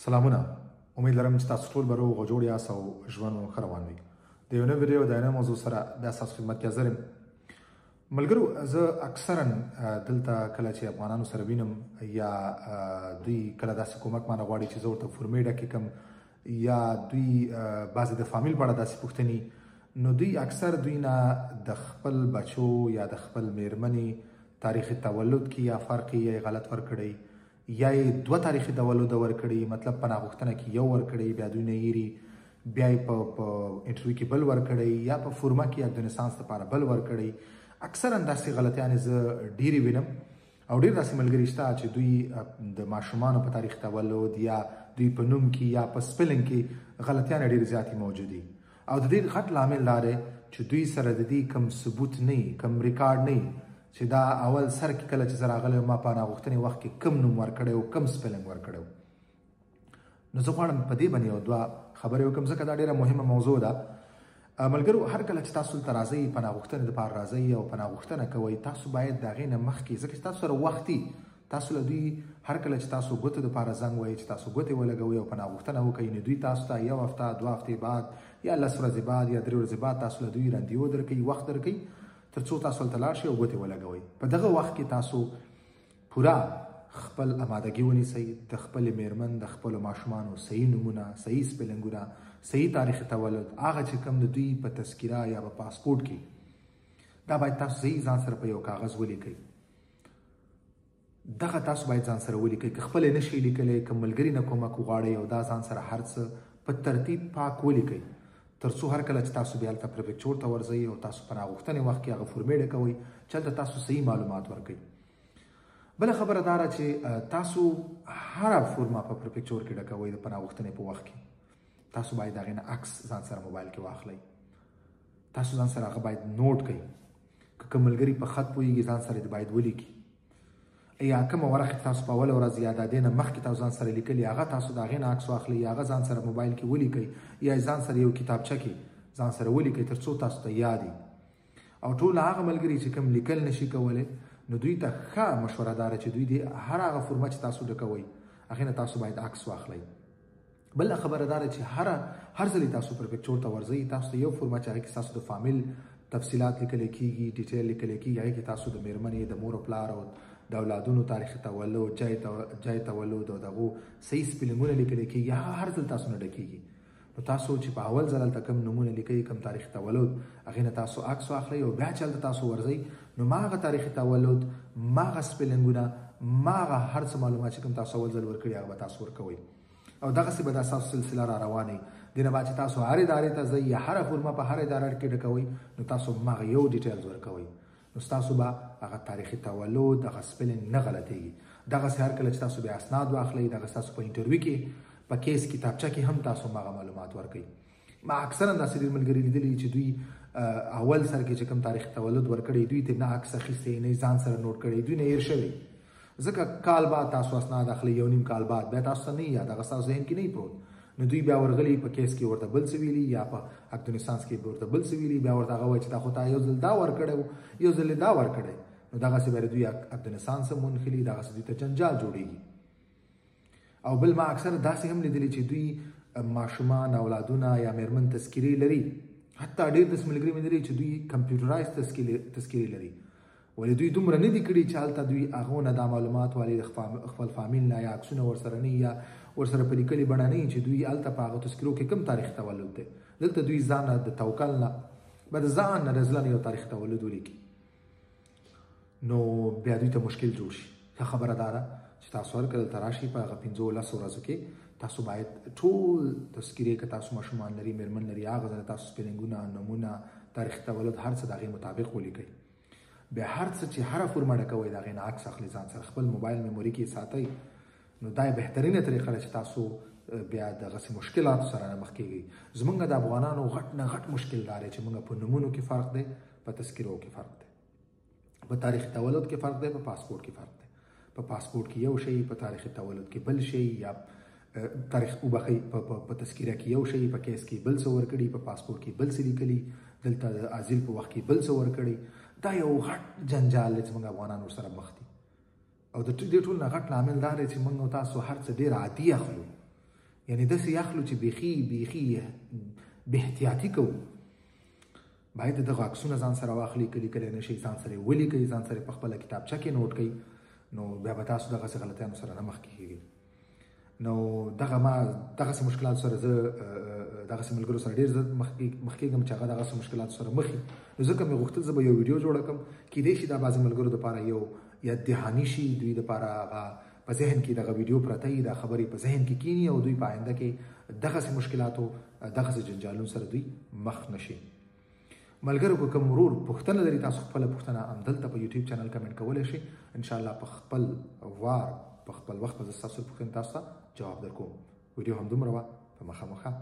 سلامونه. امید لرم چې تاسو ټول به روغ او جوړ یاست او ژوند مو ښه روان وي. د یو نوې ویډیو د یو نوې موضوع سره بیا ستاسو خدمت کې حاضر یم. ملګرو، زه اکثرا دلته کله چې افغانانو سره وینم یا دوی کله داسې کومک مانه غواړي چې زه ورته فورمې ډکې کړم یا دوی بعضې د فامیل په اړه داسې پوښتنې، نو دوی اکثر دوی نه د خپل بچو یا د خپل میرمنې تاریخ تولد کې یا فرق یې غلط ورکړی یا یې دوه تاریخي تولد ورکړي، مطلب پناه غوښتنه کې یو ورکړي، بیا دوی نه یېري، بیا یې په انټرویو کې بل ورکړی یا په فورمه کې یا د رنسانس لپاره بل ورکړی. اکثرا داسې غلطیانې زه ډېرې وینم او ډېر داسې ملګري شته چې دوی د ماشومانو په تاریخ تولد یا دوی په نوم کې یا په سپلنګ کې غلطیانې ډېرې زیاتې موجودې او د دې غټ لامل دا دی چې دوی سره د دې کوم ثبوت نه وي، کوم ریکارډ نه وي چې دا اول سر کې کله چې زه راغلی ما پناه غوښتنې وخت کې کوم نوم ورکړی او کوم سپلنګ ورکړی. نو زه غواړم په دې باندې یو دوه خبرې وکړم ځکه دا ډېره مهمه موضوع ده. ملګرو، هر کله چې تاسو دلته راځئ، پناه غوښتنې دپاره راځئ او پناه غوښتنه کوئ، تاسو باید د هغې نه مخکې، ځکه چې تاسو سره وخت وي، تاسو له دوی هر کله چې تاسو ګوتو دپاره زنګ وایئ چې تاسو ګوتې ولګوئ او پناه غوښتنه وکړئ، نو دوی تاسو ته یو هفته، دوه هفتې بعد یا 10 ورځې بعد یا 3 ورځې بعد تاسو له دوی راندیو درکوي، وخت درکوي تر څو تاسو هلته لاړ شئ او ګوتې ولګوئ. په دغه وخت کې تاسو پوره خپل امادګي ونیسئ، د خپلې میرمن، د خپلو ماشومانو صحیح نومونه، صحیح سپلنګونه، صحیح تاریخ تولد، هغه چې کوم د دوی په تذکره یا په پاسپورټ کې، دا باید تاسو صحیح ځان سره په یو کاغذ ولیکئ. دغه تاسو باید ځان سره ولیکئ. که خپل یې نشئ لیکلی، که ملګري نه کومک وغواړئ او دا ځان سره هر څه په ترتیب پاک ولیکئ، تر څو هر کله چې تاسو بیا هلته پریفیکچور ته ورځئ او تاسو پناه غوښتنې وخت کې هغه فورمې ډکوئ چې هلته تاسو صحیح معلومات ورکوئ. بله خبره دا ده چې تاسو هره فورمه په پریفیکچور کې ډکوئ د پناه غوښتنې په وخت کې. تاسو باید د هغې نه عکس ځان سره موبایل کې واخلئ. تاسو ځان سره هغه باید نوټ کړئ. که کوم ملګري په خط پوهېږي ځان سره دې باید ولیکي، یا کومه ورقه تاسو په اوله ورځ یا د دې نه مخکې تاسو ځان سره لیکلي هغه تاسو د هغې نه عکس واخلئ یا هغه ځان سره موبایل کې ولیکئ یا ځان سره یو کتابچه کې ځان سره ولیکئ تر څو تاسو ته یاد وي. او ټول هغه ملګري چې کوم لیکل نشي کولی، نو دوی ته ښه مشوره دا ده چې دوی د هر هغه فورمه چې تاسو ډکوئ هغې نه تاسو باید عکس واخلئ. بله خبره دا ده چې هر ځلې تاسو پریفیکچور ته ورځئ، تاسو ته یو فورمه چې هغې کې ستاسو د فامیل تفصیلات لیکلی کېږي، ډیټیل لیکلی کېږي، هغې کې تاسو د میرمنې، د مور او پلار او د اولادونو تاریخ تولد، جای تولد او دغو صحیح سپلنګونه لیکلی کېږي. هغه هر ځل تاسو نه ډکېږي. نو تاسو چې په اول ځل هلته کوم نومونه لیکئ، کوم تاریخ تولد، هغې نه تاسو عکس واخلئ او بیا چې هلته تاسو ورځئ، نو ما هغه تاریخ تولد، ما هغه سپلنګونه، ما هغه هر څه معلومات چې کوم تاسو اول ځل ورکړي هغه به تاسو ورکوئ او دغسې به دا ستاسو سلسله را روانوي. دې نه بعد چې تاسو هر ادارې ته ځئ یا هره فورمه په هر اداره کې ډکوئ، نو تاسو هماغه یو ډیټیلز ورکوئ، نو ستاسو به هغه تاریخي تولد، هغه سپلنګ نه غلطېږي. دغسې هر کله چې تاسو بیا اسناد واخلئ، دغه ستاسو په انټرویو کې په کیس کتابچه کې هم تاسو هماغه معلومات ورکوئ. ما اکثرا داسې ډېر ملګري لیدلي چې دوی اول سر کې چې کوم تاریخ تولد ورکړی، دوی ته نه عکس اخیستی، نه ځان سره نوټ کړی، دوی نه هېر شوی. ځکه کال بعد تاسو اسناد اخلئ، یو نیم کال بعد بیا تاسو ته نه یاد، هغه ستاسو ذهن کې نه پروت، نو دوی بیا ورغلي په کیس کې ورته بل څه ویلي یا په عقد النسانس کې ورته بل څه ویلي، بیا ورته هغه وایي چې دا خو تا یو ځل دا ورکړی و، یو ځل دا ورکړی، نو دغسې بیا دوی عقد النسانس هم ونښلي، دغسې دوی ته جنجال جوړېږي. او بل ما اکثر داسې هم لیدلي چې دوی ماشومان، اولادونه یا میرمن تذکرې لري، حتی ډېر داسې ملګري مې لري چې دوی کمپیوټرایز تذکرې لري، ولې دوی دومره نه دي کړي چې هلته دوی هغو نه دا معلومات والي د خپل فامیل نه یا عکسونه ورسره نه یا ورسره په لیکلې بڼه نه چې دوی هلته په هغو تذکرو کې کوم تاریخ تولد دی. دلته دوی ځان د توکل نه به د ځان نه رضلن یو تاریخ تولد ولیکي، نو بیا دوی ته مشکل جوړ شي. ښه خبره دا ده چې تاسو هر کله دلته راشئ، په هغه 15-10 ورځو کې تاسو باید ټول تذکرې، که تاسو ماشومان لري، میرمن لري، هغه ځای تاسو سپلنګونه، نومونه، تاریخ تولد، هر څه د هغې مطابق ولیکئ. بیا هر څه چې هره فورمه ډکوئ د هغې نه عکس اخلئ، ځان سره خپل موبایل میموري کې ساتئ، نو دا یې بهترینه طریقه ده چې تاسو بیا دغسې مشکلاتو سره نه مخ کېږئ. زموږ د افغانانو غټ نه غټ مشکل دا دی چې موږ په نومونو کې فرق دی، په تذکرو کې فرق دی، په تاریخ تولد کې فرق دی، په پاسپورټ کې فرق دی. په پاسپورټ کې یو شی، په تاریخ تولد کې بل شی، یا تاریخ وبخئ په تذکره کې یو شی، په کیس کې بل څه ورکړي، په پاسپورټ کې بل څه لیکلي، دلته د ازیل په وخت کې بل څه ورکړي. دا یو غټ جنجال دی چې موږ افغانان ورسره مخ دي. او د دې ټول نه غټ لامل دا دی چې موږ تاسو هر څه ډېر عادي اخلو. یعنی داسې اخلو چې بیخي بې احتیاطي کوو. باید دغه عکسونه ځان سره واخلي، کلی نه شي ځان سره ولیکئ، ځان سره په خپله کتابچه کې نوټ کړئ، نو بیا به تاسو دغسې غلطیانو سره نه مخکې کېږئ. نو دغسې مشکلاتو سره زه دغسې ملګرو سره ډېر زر مخ کېږم چې هغه دغسې مشکلاتو سره مخ وي. نو ځکه مې غوښتل زه به یو ویډیو جوړه کړم، کیدای شي دا بعضې ملګرو دپاره یو یاد دهاني شي، دوی دپاره هغه په ذهن کې دغه ویډیو پرته وي، دا خبرې په ذهن کې کینی او دوی په آینده کې دغسې مشکلاتو دغسې جنجالونو سره دوی مخ نشي. ملګرو که کوم ورور پوښتنه لري، تاسو خپله پوښتنه همدلته په یوټیوب چینل کمنټ کولی شئ. انشاءالله په خپل وار په خپل وخت به زه ستاسو پوښتنې تاسو ته جواب درکوم. ویډیو همدومره وه، په مخه.